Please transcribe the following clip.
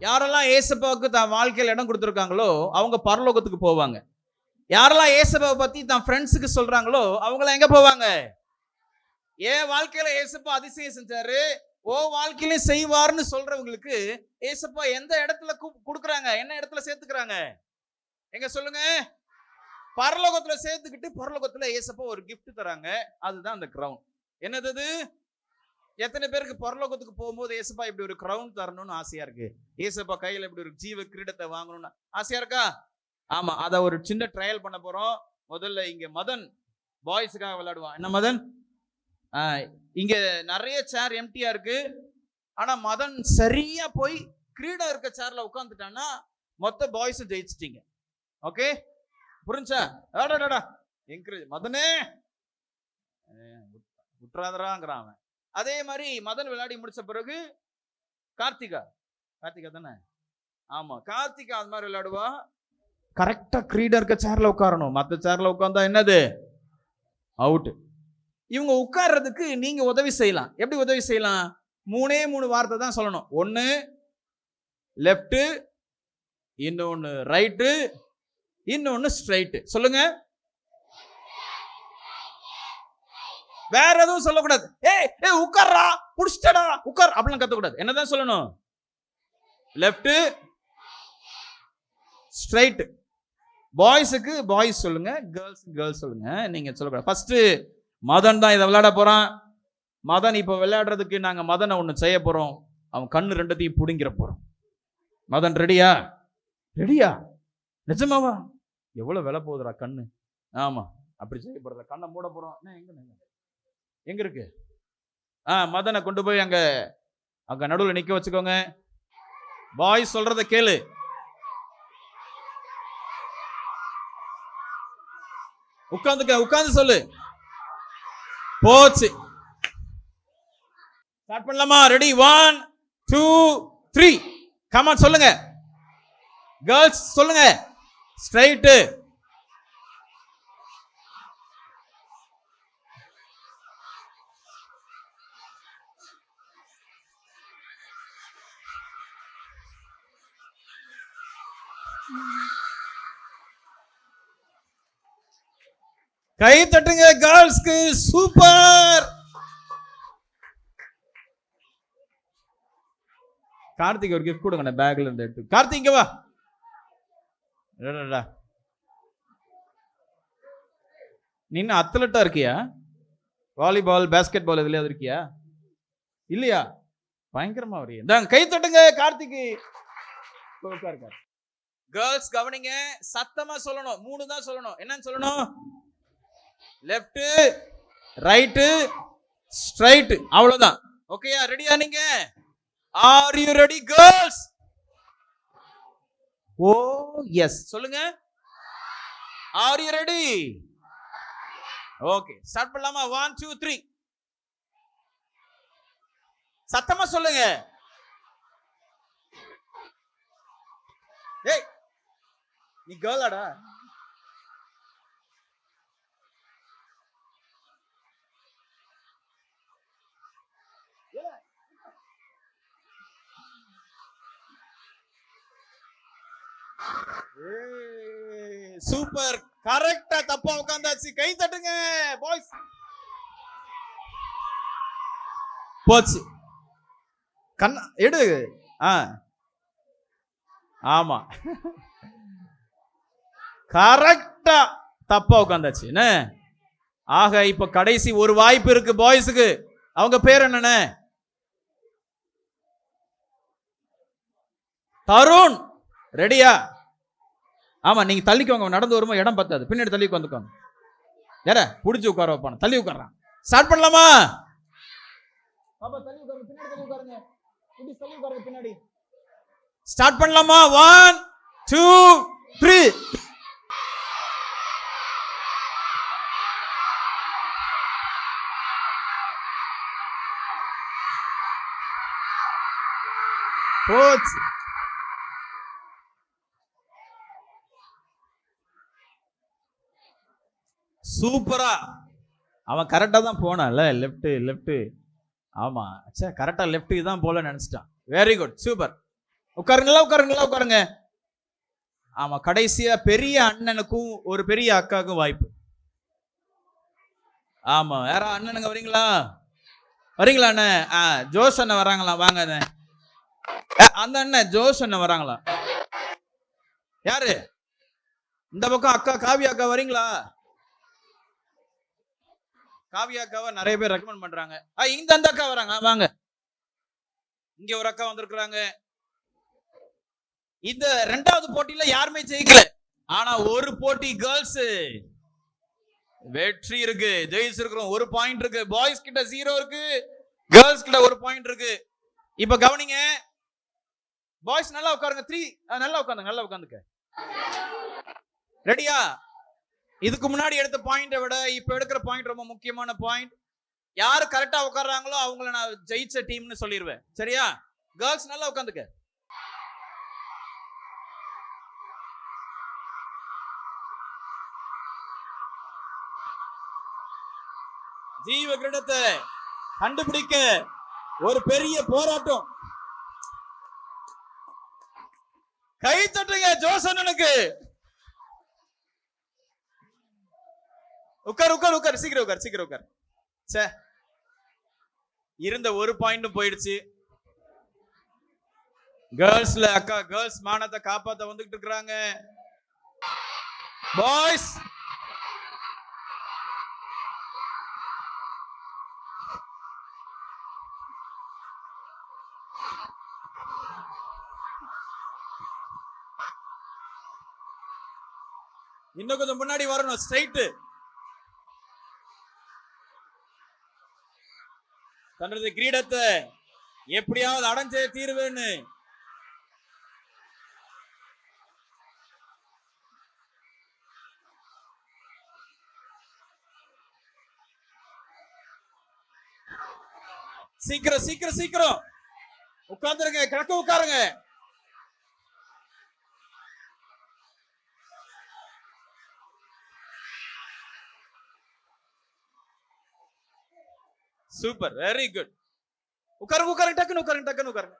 யாரெல்லாம் ஏசப்பாவுக்கு தான் வாழ்க்கையில் இடம் கொடுத்துருக்காங்களோ அவங்க பரலோகத்துக்கு போவாங்க. யாரெல்லாம் ஏசப்பாவை பத்தி தான் ஃப்ரெண்ட்ஸுக்கு சொல்றாங்களோ அவங்களாம் எங்க போவாங்க? ஏன் வாழ்க்கையில ஏசப்பா அதிசயம் செஞ்சாரு, ஓ வாழ்க்கையிலும் செய்வார்னு சொல்றவங்களுக்கு ஏசப்பா எந்த இடத்துல கொடுக்குறாங்க, என்ன இடத்துல சேர்த்துக்கிறாங்க? எங்க சொல்லுங்க? பரலோகத்துல சேர்த்துக்கிட்டு பரலோகத்துல ஏசப்பா ஒரு கிஃப்ட் தராங்க. அதுதான் அந்த கிரவுன். என்னது? எத்தனை பேருக்கு பரலோகத்துக்கு போகும்போது ஏசப்பா இப்படி ஒரு கிரவுன் தரணும்னு ஆசையா இருக்கு? ஏசப்பா கையில இப்படி ஒரு ஜீவ கிரீடத்தை வாங்கணும்னு ஆசையா இருக்கா? ஆமா, அத ஒரு சின்ன ட்ரையல் பண்ண போறோம். முதல்ல இங்க மதன் பாய்ஸுக்காக விளையாடுவான். என்ன மதன்? இங்க நிறைய சேர் எம்டியா இருக்கு. ஆனா மதன் சரியா போய் கிரீடம் இருக்க சேர்ல உட்காந்துட்டான்னா மொத்த பாய்ஸும் ஜெயிச்சிட்டீங்க. ஓகே, புரிஞ்சா? என்கரேஜ் மதனே, விட்டுறாதராங்கிறான் அவன். அதே மாதிரி மதன் விளையாடி முடிச்ச பிறகு கார்த்திகா தானே? ஆமா, கார்த்திகா அது மாதிரி விளையாடுவா. கரெக்டா கிரீடம் இருக்க சேர்ல உட்காரணும். மற்ற சேர்ல உட்கார்ந்தா என்னது? அவுட். இவங்க உட்கார்றதுக்கு நீங்க உதவி செய்யலாம். எப்படி உதவி செய்யலாம்? 3 வார்த்தை தான் சொல்லணும். ஒன்னு லெஃப்ட், இன்னொன்னு ரைட்டு, இன்னொன்னு ஸ்ட்ரைட். சொல்லுங்க. வேற எதுவும் சொல்லக்கூடாது. ஏய் உட்கார்றா, புடிச்சிட்டடா உட்கார் அப்படிலாம் கத்தக்கூடாது. என்னதான் சொல்லணும்? Left, straight. பாய்ஸுக்கு பாய்ஸ் சொல்லுங்க, கேர்ள்ஸ் சொல்லுங்க. நீங்க சொல்லக்கூடாது. ஃபர்ஸ்ட் மதன் தான் இதை விளையாட போறான். மதன் இப்ப விளையாடுறதுக்கு நாங்க மதனை ஒண்ணு செய்ய போறோம். அவன் கண்ணு ரெண்டத்தையும் புடுங்கிற போறோம். மதன் ரெடியா? ரெடியா? நிஜமாவா? எவ்வளவு விலை போகுதுடா கண்ணு. ஆமா, அப்படி செய்ய போறத. கண்ணை மூட போறோம். எங்க இருக்கு? மதனை கொண்டு போய் அங்க நடுவில் நிக்க வச்சுக்கோங்க. பாய்ஸ் சொல்றத கேளு. உட்கார்ந்து சொல்லு. போச்சு. ஸ்டார்ட் பண்ணலாமா? ரெடி? 1 2 3 கம் ஆன் சொல்லுங்க. கேர்ள்ஸ் சொல்லுங்க. ஸ்ட்ரைட், கை தட்டுங்க கேர்ள்ஸ்க்கு. சூப்பர். கார்த்திக் ஒரு கிஃப்ட் கொடுங்க பேக்ல இருந்து எடுத்து. கார்த்திக் இங்க வா. நீ அத்லட்டா இருக்கியா? வாலிபால், பாஸ்கெட் பால் இதுல இருக்கியா? இல்லையா? பயங்கரமா வரைய. கை தட்டுங்க கார்த்திக். கேர்ள்ஸ் கவனிங்க, சத்தமா சொல்லணும். 3 தான் சொல்லணும். என்னன்னு சொல்லணும்? Left, right, straight. அவ்வளவுதான். ஓகேயா? ரெடியா நீங்க? Are you ready girls? Oh yes சொல்லுங்க. Are you ready? Okay, start பண்ணலாமா? 1 2 3 சத்தமா சொல்லுங்க. ஏய் நீ கேர்ளாடா? சூப்பர். கரெக்டா தப்பா உட்கார்ந்தாச்சு. கை தட்டுங்க பாய்ஸ். போச்சு. கண்ணா எடு. ஆமா, கரெக்டா தப்பா உட்கார்ந்தாச்சு. என்ன? ஆக இப்ப கடைசி ஒரு வாய்ப்பு இருக்கு பாய்ஸுக்கு. அவங்க பேர் என்னன்னு? தருண். ரெடியா? ஆமா, நீங்க தள்ளிக்கோங்க. நடந்து வரும்போது இடம் பத்தாது. பின்னாடி தள்ளி உட்காந்துக்கோங்க. யார புடிச்சு உட்கார வைப்பான? தள்ளி உட்கார்றான். ஸ்டார்ட் பண்ணலாமா? தள்ளி உட்காருங்க. பின்னாடி தள்ளி உட்காருங்க. தள்ளி உட்காருங்க பின்னாடி. ஸ்டார்ட் பண்ணலாமா? 1 2 3 போச்சு. சூப்பரா. அவன் கரெக்டா தான் போனான்ல. லெஃப்ட். ஆமா, கரெக்டா லெஃப்ட்டுக்கு தான் போல நினைச்சிட்டான். Very good, super. உட்காருங்க, நல்லா உட்காருங்க, நல்லா உட்காருங்க. ஆமா, கடைசியா பெரிய அண்ணனுக்கும் ஒரு பெரிய அக்காவுக்கும் வாய்ப்பு. ஆமா, யாரா அண்ணனுங்க வரீங்களா? வரீங்களா அண்ணன்? ஜோஸ் அண்ணன் வராங்களா? வாங்க அண்ணன். அந்த அண்ணன் ஜோஸ் அண்ணன் வராங்களா? யாரு? இந்த பக்கம் அக்கா காவியா அக்கா வரீங்களா? காவியா அக்காவை நிறைய பேர் ரெக்கமெண்ட் பண்றாங்க. இந்த அந்த அக்கா வராங்க, வாங்க. இங்க ஒரு அக்கா வந்திருக்கிறாங்க. இந்த 2வது போட்டியில யாருமே ஜெயிக்கல. ஆனா ஒரு போட்டி கேர்ள்ஸ் வெற்றி இருக்கு, ஜெயிச்சிருக்கிறோம். 1 பாயிண்ட் இருக்கு. பாய்ஸ் கிட்ட 0 இருக்கு, கேர்ள்ஸ் கிட்ட 1 பாயிண்ட் இருக்கு. இப்ப கவனிங்க, பாய்ஸ் நல்லா உட்காருங்க. 3 நல்லா உட்காருங்க, நல்லா உட்காந்துக்க. ரெடியா? இதுக்கு முன்னாடி எடுத்த பாயிண்டை விட இப்ப எடுக்கிற பாயிண்ட் ரொம்ப முக்கியமான பாயிண்ட். யாரு கரெக்டா உட்கார்றாங்களோ அவங்கள நான் ஜெயிச்ச டீம்னு சொல்லிடுவேன். சரியா? கேர்ள்ஸ் நல்லா உட்காந்துக்க. ஜீவ கிரீடத்தை கண்டுபிடிக்க ஒரு பெரிய போராட்டம். கை தட்டுங்க ஜோசனுக்கு. உட்கார் உட்கார் உட்கார், சீக்கிரம் உட்கார், சீக்கிரம் உட்கார். சே, இருந்த 1 பாயிண்டும் போயிடுச்சு. கேர்ள்ஸ்ல அக்கா கேர்ள்ஸ் மானத்தை காப்பாத்த வந்துகிட்டு இருக்காங்க. பாய்ஸ் இன்னும் கொஞ்சம் முன்னாடி வரணும். ஸ்ட்ரைட். தனது கிரீடத்தை எப்படியாவது அடைஞ்சே தீர்வேன்னு சீக்கிரம் சீக்கிரம் சீக்கிரம் உட்கார்ந்துருங்க, கிழக்கு உட்காருங்க. Super, very good. உட்காருங்க உட்காருங்க, டக்குன்னு உட்காருங்க, டக்குன்னு உட்காருங்க.